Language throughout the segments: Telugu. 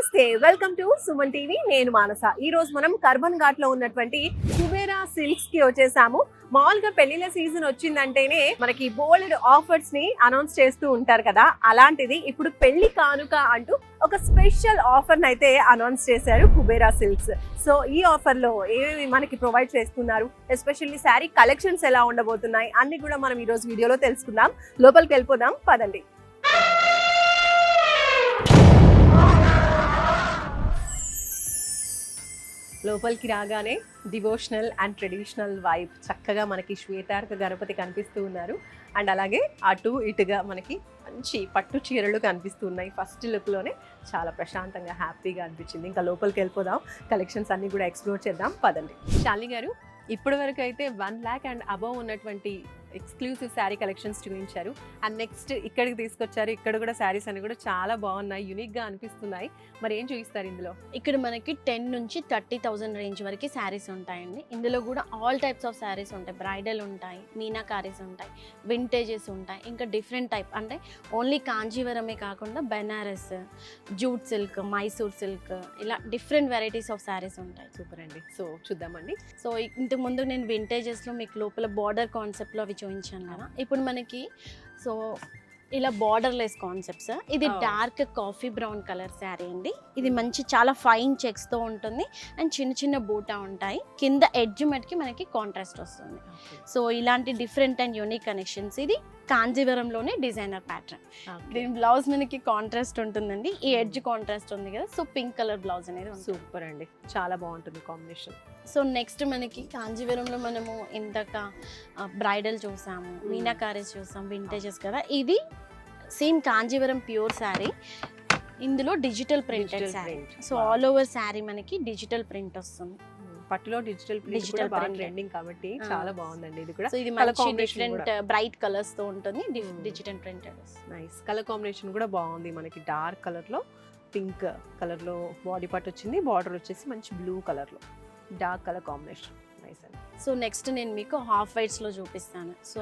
నమస్తే, వెల్కమ్ టు సుమన్ టీవీ. నేను మానస. ఈ రోజు మనం కర్బన్ ఘాట్ లో ఉన్నటువంటి కుబేరా సిల్క్స్ కి వచ్చేసాము. మామూలుగా పెళ్లిళ్ళ సీజన్ వచ్చిందంటేనే మనకి బోల్డ్ ఆఫర్స్ ని అనౌన్స్ చేస్తూ ఉంటారు కదా, అలాంటిది ఇప్పుడు పెళ్లి కానుక అంటూ ఒక స్పెషల్ ఆఫర్ అయితే అనౌన్స్ చేశారు కుబేరా సిల్క్స్. సో ఈ ఆఫర్ లో ఏమేమి మనకి ప్రొవైడ్ చేస్తున్నారు, ఎస్పెషల్లీ శారీ కలెక్షన్స్ ఎలా ఉండబోతున్నాయి అన్ని కూడా మనం ఈ రోజు వీడియోలో తెలుసుకుందాం. లోపలికి వెళ్ళిపోదాం, పదండి. లోపలికి రాగానే డివోషనల్ అండ్ ట్రెడిషనల్ వైబ్ చక్కగా మనకి శ్వేతార్క గణపతి కనిపిస్తూ ఉన్నారు. అండ్ అలాగే అటు ఇటుగా మనకి మంచి పట్టు చీరలు కనిపిస్తూ ఉన్నాయి. ఫస్ట్ లుక్లోనే చాలా ప్రశాంతంగా హ్యాపీగా అనిపించింది. ఇంకా లోపలికి వెళ్ళిపోదాం, కలెక్షన్స్ అన్ని కూడా ఎక్స్ప్లోర్ చేద్దాం, పదండి. శాలిని గారు, ఇప్పటి వరకు అయితే 1 lakh అండ్ అబవ్ ఉన్నటువంటి ఎక్స్క్లూసివ్ శారీ కలెక్షన్స్ చూపించారు. అండ్ నెక్స్ట్ ఇక్కడికి తీసుకొచ్చారు. ఇక్కడ కూడా శారీస్ అన్ని కూడా చాలా బాగున్నాయి, యూనిక్గా అనిపిస్తున్నాయి. మరి ఏం చూపిస్తారు ఇందులో? ఇక్కడ మనకి 10 నుంచి 30,000 రేంజ్ వరకు శారీస్ ఉంటాయండి. ఇందులో కూడా ఆల్ టైప్స్ ఆఫ్ శారీస్ ఉంటాయి. బ్రైడల్ ఉంటాయి, మీనాకారీస్ ఉంటాయి, వింటేజెస్ ఉంటాయి, ఇంకా డిఫరెంట్ టైప్ అంటే ఓన్లీ కాంజీవరమే కాకుండా Banaras, jute silk, Mysore silk, ఇలా డిఫరెంట్ వెరైటీస్ ఆఫ్ శారీస్ ఉంటాయి. సూపర్ అండి. సో చూద్దామండి. సో ఇంతకు ముందు నేను వింటేజెస్లో మీకు లోపల బార్డర్ కాన్సెప్ట్లో అవి చూపించాను కదా. ఇప్పుడు మనకి సో ఇలా బార్డర్లెస్ కాన్సెప్ట్స్. ఇది dark coffee brown colour sari అండి. ఇది మంచి చాలా ఫైన్ చెక్స్తో ఉంటుంది అండ్ చిన్న చిన్న బూటా ఉంటాయి. కింద ఎడ్జ్ మట్టికి మనకి కాంట్రాస్ట్ వస్తుంది. సో ఇలాంటి డిఫరెంట్ అండ్ యూనిక్ కనెక్షన్స్. ఇది కాంజీవరంలోనే డిజైనర్ ప్యాటర్న్. దీని బ్లౌజ్ మనకి కాంట్రాస్ట్ ఉంటుందండి. ఈ ఎడ్జ్ కాంట్రాస్ట్ ఉంది కదా, సో పింక్ కలర్ బ్లౌజ్ అనేది సూపర్ అండి, చాలా బాగుంటుంది కాంబినేషన్. సో నెక్స్ట్ మనకి కాంజీవరంలో మనము ఇంతక బ్రైడల్ చూసాము, మీనాకారీస్ చూసాం, వింటేజెస్ కదా. ఇది సేమ్ కాంజీవరం ప్యూర్ శారీ. ఇందులో digital printed sari. So all over sari మనకి డిజిటల్ ప్రింట్ వస్తుంది. పట్టులో డిజిటల్ ట్రెండింగ్ కాబట్టి చాలా బాగుందండి. ఇది కూడా సో ఇది మంచి డిఫరెంట్ బ్రైట్ కలర్స్ తో ఉంటుంది. Digital printed nice. Colour combination కూడా బాగుంది. మనకి డార్క్ కలర్ లో పింక్ కలర్ లో బాడీ పార్ట్ వచ్చింది. బార్డర్ వచ్చేసి మంచి బ్లూ కలర్ లో డార్క్ కలర్ కాంబినేషన్. నైస్ అండి. సో నెక్స్ట్ నేను మీకు హాఫ్ వైట్స్ లో చూపిస్తాను. సో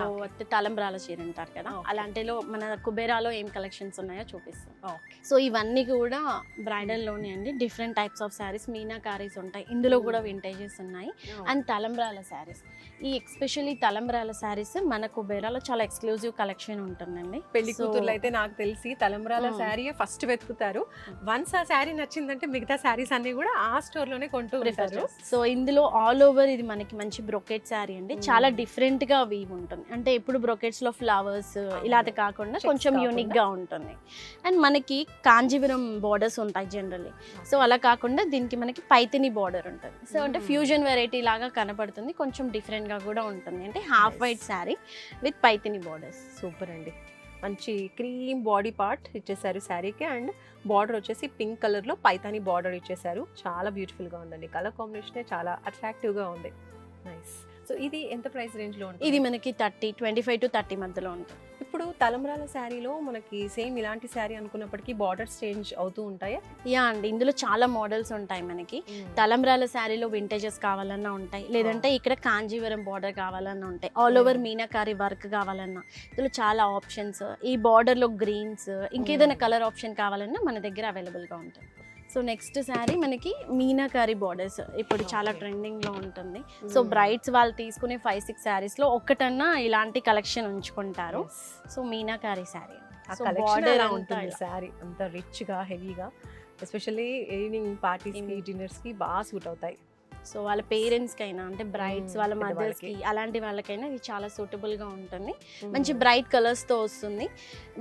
తలంబ్రాల చీర అంటారు కదా, అలాంటిలో మన కుబేరాలో ఏం కలెక్షన్స్ ఉన్నాయో చూపిస్తాను. సో ఇవన్నీ కూడా బ్రైడల్లోనే అండి. Different types of saris, meenakaris ఉంటాయి. ఇందులో కూడా వింటేజెస్ ఉన్నాయి అండ్ తలంబ్రాల శారీస్. ఈ ఎస్పెషల్లీ తలంబ్రాల శారీస్ మన కుబేరాలో చాలా ఎక్స్క్లూజివ్ కలెక్షన్ ఉంటుందండి. పెళ్లి కూతుర్లు అయితే నాకు తెలిసి తలంబ్రాల శారీ ఫస్ట్ వెతుకుతారు. వన్స్ ఆ శారీ నచ్చిందంటే మిగతా శారీస్ అన్ని కూడా ఆ స్టోర్ లోనే కొంటూ ఉంటారు. సో ఇందులో ఆల్ ఓవర్ ఇది మనకి మంచి బ్రొకెట్ శారీ అండి. చాలా డిఫరెంట్ గా వీవ్ ఉంటుంది. అంటే ఇప్పుడు బ్రొకెట్స్ లో ఫ్లవర్స్ ఇలా కాకుండా కొంచెం యూనిక్ గా ఉంటుంది. అండ్ మనకి కాంజీవరం బోర్డర్స్ ఉంటాయి జనరల్లీ. సో అలా కాకుండా దీనికి మనకి పైతిని బోర్డర్ ఉంటుంది. సో అంటే ఫ్యూజన్ వెరైటీ లాగా కనపడుతుంది. కొంచెం డిఫరెంట్ గా కూడా ఉంటుంది. అంటే half white sari with Paithani borders. Super అండి. మంచి క్రీమ్ బాడీ పార్ట్ ఇచ్చేసారు శారీకి. అండ్ బార్డర్ వచ్చేసి పింక్ కలర్ లో పైతాని బార్డర్ ఇచ్చేసారు. చాలా బ్యూటిఫుల్ గా ఉందండి. కలర్ కాంబినేషన్ చాలా అట్రాక్టివ్ గా ఉంది. నైస్. సో ఇది ఎంత ప్రైస్ రేంజ్ లో ఉంటుంది? ఇది మనకి 25 to 30 మధ్యలో ఉంటుంది. ఇప్పుడు తలంబ్రాల శారీలో మనకి సేమ్ ఇలాంటి శారీ అనుకున్నప్పటికీ బార్డర్స్ చేంజ్ అవుతూ ఉంటాయా? యా అండి, ఇందులో చాలా మోడల్స్ ఉంటాయి మనకి. తలంబ్రాల శారీలో వింటేజెస్ కావాలన్నా ఉంటాయి, లేదంటే ఇక్కడ కాంజీవరం బార్డర్ కావాలన్నా ఉంటాయి. ఆల్ ఓవర్ మీనాకారి వర్క్ కావాలన్నా ఇందులో చాలా ఆప్షన్స్. ఈ బార్డర్లో గ్రీన్స్, ఇంకేదైనా కలర్ ఆప్షన్ కావాలన్నా మన దగ్గర అవైలబుల్గా ఉంటుంది. సో నెక్స్ట్ శారీ మనకి మీనాకారి బార్డర్స్ ఇప్పుడు చాలా ట్రెండింగ్లో ఉంటుంది. సో బ్రైడ్స్ వాళ్ళు తీసుకునే 5-6 శారీస్లో ఒక్కటన్నా ఇలాంటి కలెక్షన్ ఉంచుకుంటారు. సో మీనాకారి శారీ శారీ అంత రిచ్గా హెవీగా, ఎస్పెషల్లీ ఈవినింగ్ పార్టీస్కి డిన్నర్స్కి బాగా సూట్ అవుతాయి. సో వాళ్ళ పేరెంట్స్కి అయినా అంటే బ్రైడ్స్ వాళ్ళ మదర్స్కి అలాంటి వాళ్ళకైనా ఇది చాలా సూటబుల్గా ఉంటుంది. మంచి బ్రైట్ కలర్స్తో వస్తుంది.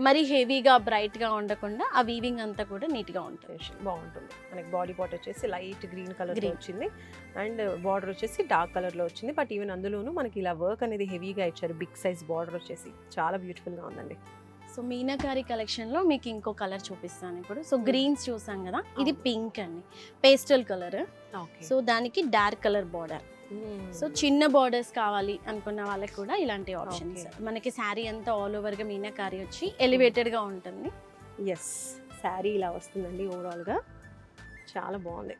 మరి హెవీగా బ్రైట్గా ఉండకుండా ఆ వీవింగ్ అంతా కూడా నీట్గా ఉంటుంది, బాగుంటుంది. మనకి బాడీ పార్ట్ వచ్చేసి లైట్ గ్రీన్ కలర్ వచ్చింది అండ్ బార్డర్ వచ్చేసి డార్క్ కలర్లో వచ్చింది. బట్ ఈవెన్ అందులోనూ మనకి ఇలా వర్క్ అనేది హెవీగా ఇచ్చారు. బిగ్ సైజ్ బార్డర్ వచ్చేసి చాలా బ్యూటిఫుల్గా ఉందండి. సో మీనాకారి కలెక్షన్లో మీకు ఇంకో కలర్ చూపిస్తాను ఇప్పుడు. సో గ్రీన్స్ చూసాం కదా, ఇది పింక్ అండి, పేస్టల్ కలర్. సో దానికి డార్క్ కలర్ బార్డర్. సో చిన్న బార్డర్స్ కావాలి అనుకున్న వాళ్ళకి కూడా ఇలాంటి ఆప్షన్స్. మనకి శారీ అంతా ఆల్ ఓవర్గా మీనాకారి వచ్చి ఎలివేటెడ్గా ఉంటుంది. ఎస్, శారీ ఇలా వస్తుందండి. ఓవరాల్గా చాలా బాగుంది.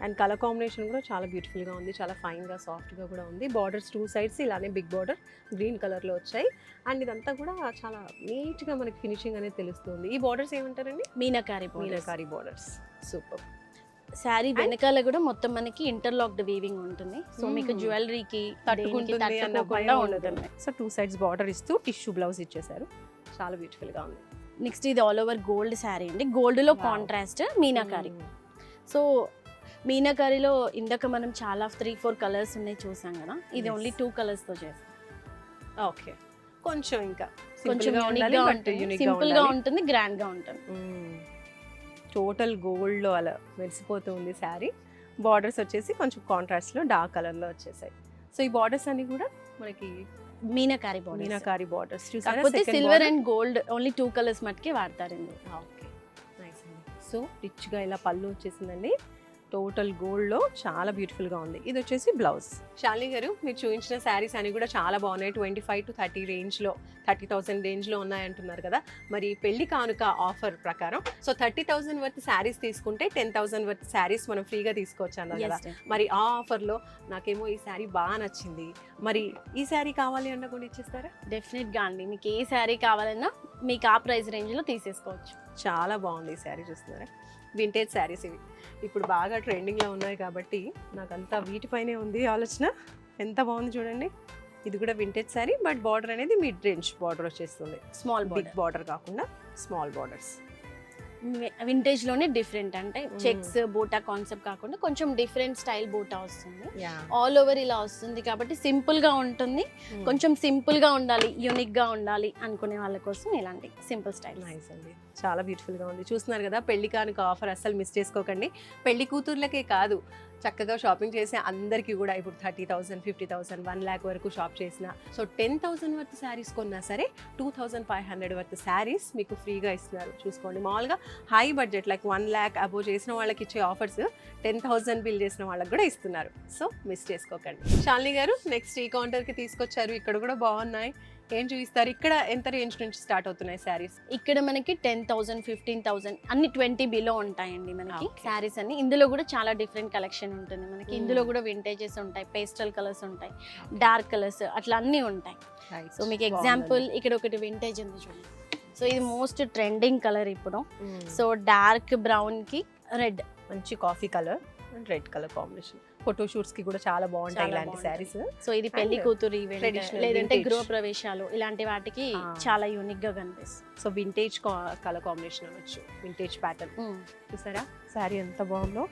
అండ్ కలర్ కాంబినేషన్ కూడా చాలా బ్యూటిఫుల్గా ఉంది, చాలా ఫైన్గా సాఫ్ట్గా కూడా ఉంది. బార్డర్స్ 2 sides ఇలానే బిగ్ బార్డర్ గ్రీన్ కలర్లో వచ్చాయి. అండ్ ఇదంతా కూడా చాలా నీట్గా మనకి ఫినిషింగ్ అనేది తెలుస్తుంది. ఈ బార్డర్స్ ఏమంటారండి? మీనాకారి బార్డర్స్. సూపర్. శారీ వెనకాల కూడా మొత్తం మనకి ఇంటర్లాక్డ్ వీవింగ్ ఉంటుంది. సో మీకు జ్యువెలరీకి తట్టుకుంటుంది అన్న భయం ఉంటుంది. సో 2 sides బార్డర్ ఇస్తూ టిష్యూ బ్లౌజ్ ఇచ్చేసారు, చాలా బ్యూటిఫుల్గా ఉంది. నెక్స్ట్ ఇది ఆల్ ఓవర్ గోల్డ్ శారీ అండి. గోల్డ్లో కాంట్రాస్ట్ మీనాకారి. సో మీనాకారిలో ఇందాక మనం చాలా 3-4 కలర్స్ ఉన్నాయి చూసాం కదా, ఇది ఓన్లీ 2 కలర్స్తో చేస్తాం. ఓకే, కొంచెం ఇంకా కొంచెం సింపుల్ గా ఉంటుంది, గ్రాండ్ గా ఉంటుంది. టోటల్ గోల్డ్ లో అలా మెరిసిపోతూ ఉంది శారీ. బార్డర్స్ వచ్చేసి కొంచెం కాంట్రాస్ట్ లో డార్క్ కలర్ లో వచ్చేసాయి. సో ఈ బార్డర్స్ అన్ని కూడా మనకి మీనాకారి బార్డర్స్. కాకపోతే silver and gold only 2 colours మట్టుకే వాడతారండి. ఓకే, నైస్ అండి. సో రిచ్ గా ఇలా పళ్ళు వచ్చేసిందండి, టోటల్ గోల్డ్లో చాలా బ్యూటిఫుల్గా ఉంది. ఇది వచ్చేసి బ్లౌజ్. శాలిని గారు, మీరు చూపించిన శారీస్ అన్ని కూడా చాలా బాగున్నాయి. 25 to 30 రేంజ్లో, 30,000 రేంజ్లో ఉన్నాయంటున్నారు కదా. మరి పెళ్లి కానుక ఆఫర్ ప్రకారం సో 30,000 వర్త్ శారీస్ తీసుకుంటే 10,000 వర్త్ శారీస్ మనం ఫ్రీగా తీసుకోవచ్చు అన్నారు కదా. మరి ఆ ఆఫర్లో నాకేమో ఈ శారీ బాగా నచ్చింది, మరి ఈ శారీ కావాలి అన్న కూడా ఇచ్చేస్తారా? డెఫినెట్గా అండి, మీకు ఏ శారీ కావాలన్నా మీకు ఆ ప్రైస్ రేంజ్లో తీసేసుకోవచ్చు. చాలా బాగుంది ఈ శారీ, చూస్తున్నారా? వింటేజ్ శారీస్ ఇవి ఇప్పుడు బాగా ట్రెండింగ్లో ఉన్నాయి కాబట్టి నాకంతా వీటిపైనే ఉంది ఆలోచన. ఎంత బాగుంది చూడండి. ఇది కూడా వింటేజ్ శారీ, బట్ బార్డర్ అనేది మిడ్ రేంజ్ బార్డర్ వచ్చేస్తుంది. స్మాల్ బిగ్ బార్డర్ కాకుండా స్మాల్ బార్డర్స్. వింటేజ్ లోనే డిఫరెంట్, అంటే చెక్స్ బూటా కాన్సెప్ట్ కాకుండా కొంచెం డిఫరెంట్ స్టైల్ బూటా వస్తుంది. ఆల్ ఓవర్ ఇలా వస్తుంది కాబట్టి సింపుల్ గా ఉంటుంది. కొంచెం సింపుల్ గా ఉండాలి, యూనిక్ గా ఉండాలి అనుకునే వాళ్ళ కోసం ఇలాంటి సింపుల్ స్టైల్. నైస్ అండి, చాలా బ్యూటిఫుల్ గా ఉంది. చూస్తున్నారు కదా, పెళ్లి కానుక ఆఫర్ అస్సలు మిస్ చేసుకోకండి. పెళ్లి కూతుర్లకే కాదు, చక్కగా షాపింగ్ చేసే అందరికీ కూడా ఇప్పుడు 30,000, 50,000, 1 lakh వరకు షాప్ చేసిన, సో 10,000 వర్త్ శారీస్ కొన్నా సరే 2,500 వర్త్ శారీస్ మీకు ఫ్రీగా ఇస్తున్నారు. చూసుకోండి, మామూలుగా high budget like 1 lakh above చేసిన వాళ్ళకి ఇచ్చే ఆఫర్స్ 10,000 బిల్ చేసిన వాళ్ళకి కూడా ఇస్తున్నారు. సో మిస్ చేసుకోకండి. శాలిని గారు, నెక్స్ట్ ఈ కౌంటర్కి తీసుకొచ్చారు, ఇక్కడ కూడా బాగున్నాయి. ఏం చూపిస్తారు? ఇక్కడ ఎంత రేంజ్ నుంచి స్టార్ట్ అవుతున్నాయి శారీస్? ఇక్కడ మనకి 10,000, 15,000 అన్ని 20 బిలో ఉంటాయండి మనకి శారీస్ అన్ని. ఇందులో కూడా చాలా డిఫరెంట్ కలెక్షన్ ఉంటుంది మనకి. ఇందులో కూడా వింటేజెస్ ఉంటాయి, పేస్టల్ కలర్స్ ఉంటాయి, డార్క్ కలర్స్, అట్లా అన్ని ఉంటాయి. సో మీకు ఎగ్జాంపుల్ ఇక్కడ ఒకటి వింటేజ్ ఉంది చూడండి. సో ఇది మోస్ట్ ట్రెండింగ్ కలర్ ఇప్పుడు. సో డార్క్ బ్రౌన్ కి రెడ్, మంచి coffee colour and red colour combination. Photo shoots కి కూడా చాలా బాగుంటాయి ఇలాంటి శారీస్. సో ఇది పెళ్లి కూతురు ఈవెంట్ లేదంటే గృహ ప్రవేశాలు ఇలాంటి వాటికి చాలా యూనిక్ గా కనిపిస్తుంది. సో వింటేజ్ కలర్ కాంబినేషన్ అనొచ్చు, వింటేజ్ ప్యాటర్న్. చూసారా శారీ ఎంత బాగుందో,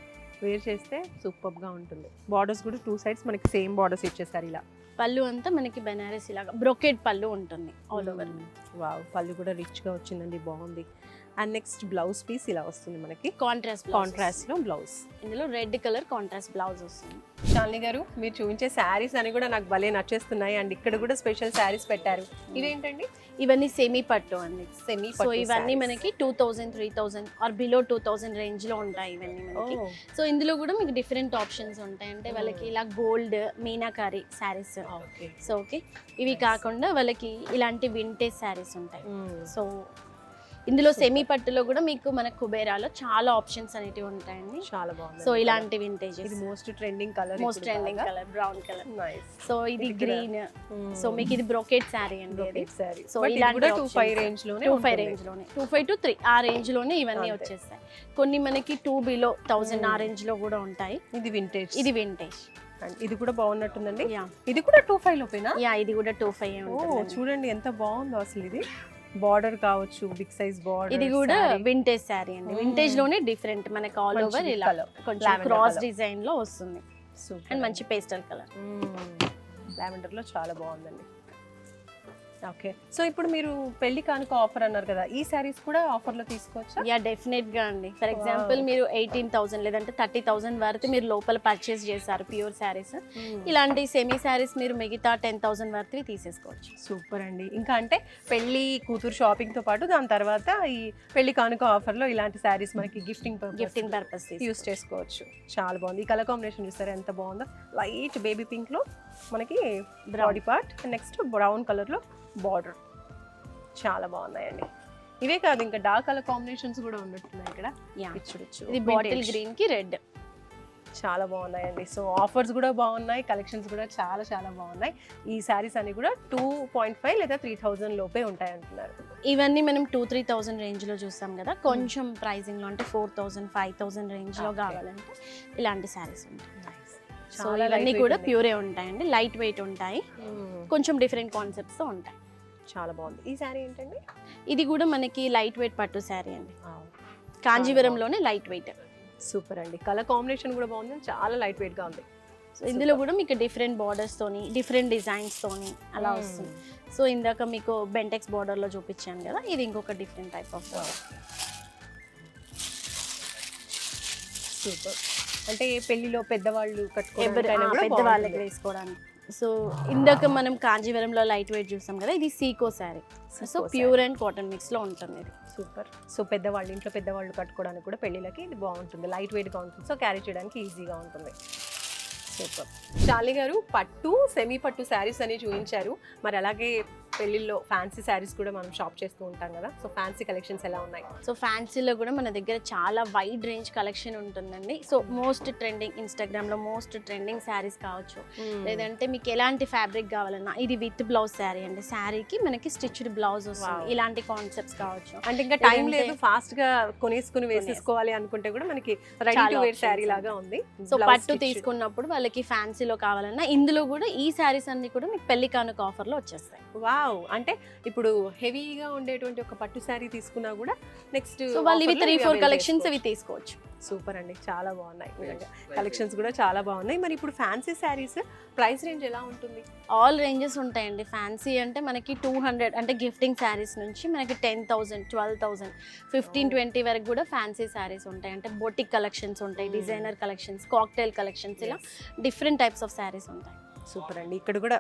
వేర్ చేస్తే సూపర్ గా ఉంటుంది. బార్డర్స్ కూడా 2 sides మనకి సేమ్ బార్డర్స్ ఇచ్చేసారు. ఇలా పళ్ళు అంతా మనకి బెనారస్ ఇలాగా బ్రోకెడ్ పళ్ళు ఉంటుంది ఆల్ ఓవర్. వావ్, పళ్ళు కూడా రిచ్ గా వచ్చిందండి, బాగుంది. అండ్ నెక్స్ట్ బ్లౌజ్ పీస్ ఇలా వస్తుంది మనకి, కాంట్రాస్ట్ లో బ్లౌజ్. ఇందులో రెడ్ కలర్ కాంట్రాస్ట్ బ్లౌజ్ వస్తుంది. శాలిని గారు, మీరు చూపించే శారీస్ అని కూడా నాకు భలే నచ్చేస్తున్నాయి. అండ్ ఇక్కడ కూడా స్పెషల్ శారీస్ పెట్టారు. ఇవేంటండి? ఇవన్నీ సెమీ పట్టు అండి. సెమీ సో ఇవన్నీ మనకి 2,000, 3,000 ఆర్ బిలో 2,000 రేంజ్ లో ఉంటాయి ఇవన్నీ మనకి. సో ఇందులో కూడా మీకు డిఫరెంట్ ఆప్షన్స్ ఉంటాయి. అంటే వాళ్ళకి ఇలా gold meenakari saris. So okay, ఇవి కాకుండా వాళ్ళకి ఇలాంటి వింటేజ్ శారీస్ ఉంటాయి. సో ఇందులో సెమీ పట్టులో కూడా మీకు మన కుబేరాలో చాలా ఆప్షన్స్ అనేటివి ఉంటాయండి. చాలా బాగుంది. సో ఇలాంటి వింటేజ్, ఇది most trending colour, brown colour. So ఇది గ్రీన్. సో మీకు ఇది బ్రోకెట్ శారీ అండి. సో ఇలాంటి 25 రేంజ్ లోనే, 25 to 3 ఆ రేంజ్ లోనే ఇవన్నీ వచ్చేస్తాయి. కొన్ని మనకి 2 బిలో 1,000 ఆ రేంజ్ లో కూడా ఉంటాయి. ఇది వింటేజ్. ఇది కూడా బాగున్నట్టుందండి. ఇది కూడా 25 లోపేనా? ఇది కూడా 25 ఉంటుంది. చూడండి ఎంత బాగుందో అసలు. ఇది బార్డర్ కావచ్చు, బిగ్ సైజ్ బార్డర్. ఇది కూడా వింటేజ్ శారీ అండి. వింటేజ్ లోనే డిఫరెంట్ మనకి ఆల్ ఓవర్ ఇలా కొంచెం క్రాస్ డిజైన్ లో వస్తుంది. అండ్ మంచి పేస్టల్ కలర్, లావెండర్ లో చాలా బాగుందండి. ఓకే, సో ఇప్పుడు మీరు పెళ్లి కానుక ఆఫర్ అన్నారు కదా, ఈ శారీస్ కూడా ఆఫర్ లో తీసుకోవచ్చా? యా, డెఫినెట్ గా అండి. ఫర్ ఎగ్జాంపుల్ మీరు 18,000 లేదంటే 30,000 వరకు మీరు లోపల పర్చేస్ చేశారు ప్యూర్ శారీస్, ఇలాంటి సెమీ శారీస్ మీరు మిగతా 10,000 వరకు తీసేసుకోవచ్చు. సూపర్ అండి. ఇంకా అంటే పెళ్లి కూతురు షాపింగ్ తో పాటు దాని తర్వాత ఈ పెళ్లి కానుక ఆఫర్ లో ఇలాంటి శారీస్ మనకి గిఫ్టింగ్ పర్పస్ యూస్ చేసుకోవచ్చు. చాలా బాగుంది. ఈ కలర్ కాంబినేషన్ చూస్తారా ఎంత బాగుందో. లైట్ బేబీ పింక్ లో మనకి body part, next brown colour లో బార్డర్. చాలా బాగున్నాయండి. ఇవే కాదు, ఇంకా డార్క్ కలర్ కాంబినేషన్స్ కూడా ఉన్నట్టున్నాయి ఇక్కడ. ఇది బాటిల్ గ్రీన్ కి రెడ్. చాలా బాగున్నాయండి. సో ఆఫర్స్ కూడా బాగున్నాయి, కలెక్షన్స్ కూడా చాలా చాలా బాగున్నాయి. ఈ శారీస్ అన్ని కూడా 2.5 లేదా 3,000 లోపే ఉంటాయి అంటున్నారు. ఇవన్నీ మనం 2-3,000 రేంజ్లో చూస్తాం కదా, కొంచెం ప్రైజింగ్లో అంటే 4,000 5,000 రేంజ్లో Okay. కావాలంటే ఇలాంటి శారీస్ ఉంటాయి. సో చాలా ఇవన్నీ lightweight కూడా ఉన్నాయి. ప్యూరే ఉంటాయండి, లైట్ వెయిట్ ఉంటాయి, కొంచెం డిఫరెంట్ కాన్సెప్ట్స్తో ఉంటాయి. చాలా బాగుంది. ఈ శారీ ఏంటండి? ఇది కూడా మనకి లైట్ వెయిట్ పట్టు శారీ అండి, కాంజీవరంలోనే లైట్ వెయిట్. సూపర్ అండి. కలర్ కాంబినేషన్ కూడా బాగుంది, చాలా లైట్ వెయిట్ గా ఉంది. సో ఇందులో కూడా మీకు డిఫరెంట్ బార్డర్స్తోని డిఫరెంట్ డిజైన్స్తోని అలా వస్తుంది. సో ఇందాక మీకు బెంటెక్స్ బార్డర్లో చూపించాను కదా, ఇది ఇంకొక different type of border. Super. అంటే పెళ్లిలో పెద్దవాళ్ళు ఎవరు కట్టుకోవడానికి కూడా పెద్దవాళ్ళకి బాగుంటుంది. వేసుకోవడానికి. సో ఇందాక మనం కాంజీవరంలో లైట్ వెయిట్ చూసాం కదా, ఇది Seco sari. So Seco pure and cotton మిక్స్లో ఉంటుంది ఇది. సూపర్. సో పెద్దవాళ్ళు ఇంట్లో పెద్దవాళ్ళు కట్టుకోవడానికి కూడా పెళ్ళిళ్ళకి ఇది బాగుంటుంది, లైట్ వెయిట్ గా ఉంటుంది. సో క్యారీ చేయడానికి ఈజీగా ఉంటుంది. సూపర్. శాలిని గారు, పట్టు సెమీ పట్టు శారీస్ అని చూపించారు. మరి అలాగే పెళ్ళిళ్ళలో ఫ్యాన్సీ శారీస్ కూడా మనం షాప్ చేస్తూ ఉంటాం కదా, సో ఫ్యాన్సీ కలెక్షన్స్ ఎలా ఉన్నాయి? సో ఫ్యాన్సీలో కూడా మన దగ్గర చాలా వైడ్ రేంజ్ కలెక్షన్ ఉంటుందండి. సో మోస్ట్ ట్రెండింగ్, ఇన్స్టాగ్రామ్లో మోస్ట్ ట్రెండింగ్ శారీస్ కావచ్చు, లేదంటే మీకు ఎలాంటి ఫ్యాబ్రిక్ కావాలన్నా, ఇది విత్ బ్లౌజ్ శారీ అండి, శారీకి మనకి స్టిచ్డ్ బ్లౌజ్ వస్తుంది. Wow. ఇలాంటి కాన్సెప్ట్స్ కావచ్చు. అంటే ఇంకా టైం లేదంటే- లేదు, ఫాస్ట్ గా కొనేసుకుని వేసేసుకోవాలి అనుకుంటే కూడా మనకి రెడీ చాలా టు వేర్ options శారీ ఉన్నాయి. లాగా ఉంది. సో Blouse పట్టు stitched. తీసుకున్నప్పుడు వాళ్ళకి ఫ్యాన్సీలో కావాలన్నా ఇందులో కూడా ఈ శారీస్ అన్ని కూడా మీకు పెళ్లి కానుక ఆఫర్లో వచ్చేస్తాయి. వావ్. అంటే ఇప్పుడు హెవీగా ఉండేటువంటి ఒక పట్టు శారీ తీసుకున్నా కూడా నెక్స్ట్ సో వాళ్ళు ఇవి 3-4 కలెక్షన్స్ ఇవి తీసుకోవచ్చు. సూపర్ అండి, చాలా బాగున్నాయి. కలెక్షన్స్ కూడా చాలా బాగున్నాయి. మరి ఇప్పుడు ఫ్యాన్సీ శారీస్ ప్రైస్ రేంజ్ ఎలా ఉంటుంది? ఆల్ రేంజెస్ ఉంటాయండి. ఫ్యాన్సీ అంటే మనకి 200 అంటే గిఫ్టింగ్ శారీస్ నుంచి మనకి 10,000 12,000 15-20 వరకు కూడా ఫ్యాన్సీ శారీస్ ఉంటాయి. అంటే బొటిక్ కలెక్షన్స్ ఉంటాయి, డిజైనర్ కలెక్షన్స్, కాక్టైల్ కలెక్షన్స్, ఇలా డిఫరెంట్ టైప్స్ ఆఫ్ శారీస్ ఉంటాయి. సూపర్ అండి. ఇక్కడ కూడా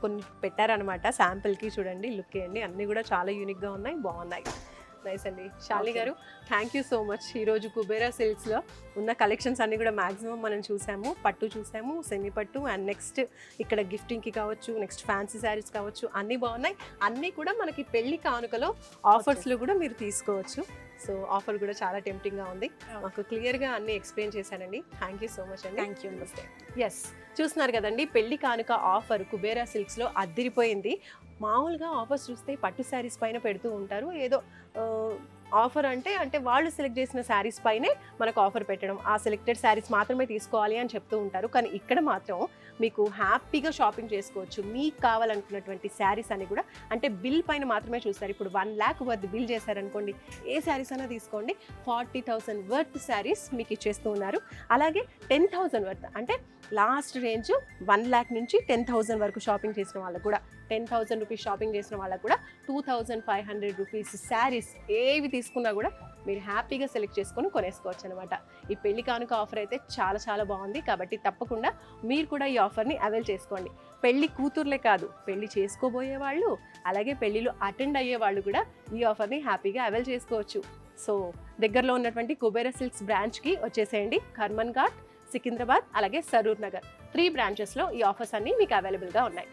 కొన్ని పెట్టారనమాట, శాంపిల్కి చూడండి, లుక్ చేయండి, అన్నీ కూడా చాలా యూనిక్గా ఉన్నాయి, బాగున్నాయి. నైస్ అండి. శాలిని గారు, థ్యాంక్ యూ సో మచ్. ఈరోజు కుబేరా సిల్క్స్లో ఉన్న కలెక్షన్స్ అన్నీ కూడా మ్యాక్సిమం మనం చూసాము. పట్టు చూసాము, సెమీ పట్టు, అండ్ నెక్స్ట్ ఇక్కడ గిఫ్టింగ్కి కావచ్చు, నెక్స్ట్ ఫ్యాన్సీ శారీస్ కావచ్చు, అన్నీ బాగున్నాయి. అన్నీ కూడా మనకి పెళ్లి కానుకలో ఆఫర్స్లో కూడా మీరు తీసుకోవచ్చు. సో ఆఫర్ కూడా చాలా టెంప్టింగ్గా ఉంది. మాకు క్లియర్గా అన్నీ ఎక్స్ప్లెయిన్ చేశానండి. థ్యాంక్ యూ సో మచ్ అండి. Thank you. ఎస్, చూస్తున్నారు కదండి, పెళ్లి కానుక ఆఫర్ కుబేరా సిల్క్స్లో అద్దిరిపోయింది. మామూలుగా ఆఫర్స్ చూస్తే పట్టు శారీస్ పైన పెడుతూ ఉంటారు, ఏదో ఆఫర్ అంటే వాళ్ళు సెలెక్ట్ చేసిన శారీస్ పైనే మనకు ఆఫర్ పెట్టడం, ఆ సెలెక్టెడ్ శారీస్ మాత్రమే తీసుకోవాలి అని చెప్తూ ఉంటారు. కానీ ఇక్కడ మాత్రం మీకు హ్యాపీగా షాపింగ్ చేసుకోవచ్చు. మీకు కావాలనుకున్నటువంటి శారీస్ అని కూడా అంటే బిల్ పైన మాత్రమే చూస్తారు. ఇప్పుడు 1 lakh వర్త్ బిల్ చేశారనుకోండి, ఏ శారీస్ అయినా తీసుకోండి, 40,000 వర్త్ శారీస్ మీకు ఇచ్చేస్తూ ఉన్నారు. అలాగే 10,000 వర్త్ అంటే లాస్ట్ రేంజ్ 1 lakh నుంచి 10,000 వరకు షాపింగ్ చేసిన వాళ్ళకు కూడా, 10,000 రూపీస్ షాపింగ్ చేసిన వాళ్ళకు కూడా 2,500 రూపీస్ శారీస్ ఏవి తీసుకున్నా కూడా మీరు హ్యాపీగా సెలెక్ట్ చేసుకొని కొనేసుకోవచ్చు అనమాట. ఈ పెళ్లి కానుక ఆఫర్ అయితే చాలా చాలా బాగుంది. కాబట్టి తప్పకుండా మీరు కూడా ఈ ఆఫర్ని అవైల్ చేసుకోండి. పెళ్లి కూతుర్లే కాదు, పెళ్లి చేసుకోబోయే వాళ్ళు, అలాగే పెళ్లిలో అటెండ్ అయ్యే వాళ్ళు కూడా ఈ ఆఫర్ని హ్యాపీగా అవైల్ చేసుకోవచ్చు. సో దగ్గరలో ఉన్నటువంటి కుబేరా సిల్క్స్ బ్రాంచ్కి వచ్చేసేయండి. కర్మన్ ఘాట్, సికింద్రాబాద్, అలాగే సరూర్ నగర్ 3 బ్రాంచెస్లో ఈ ఆఫర్స్ అన్నీ మీకు అవైలబుల్గా ఉన్నాయి.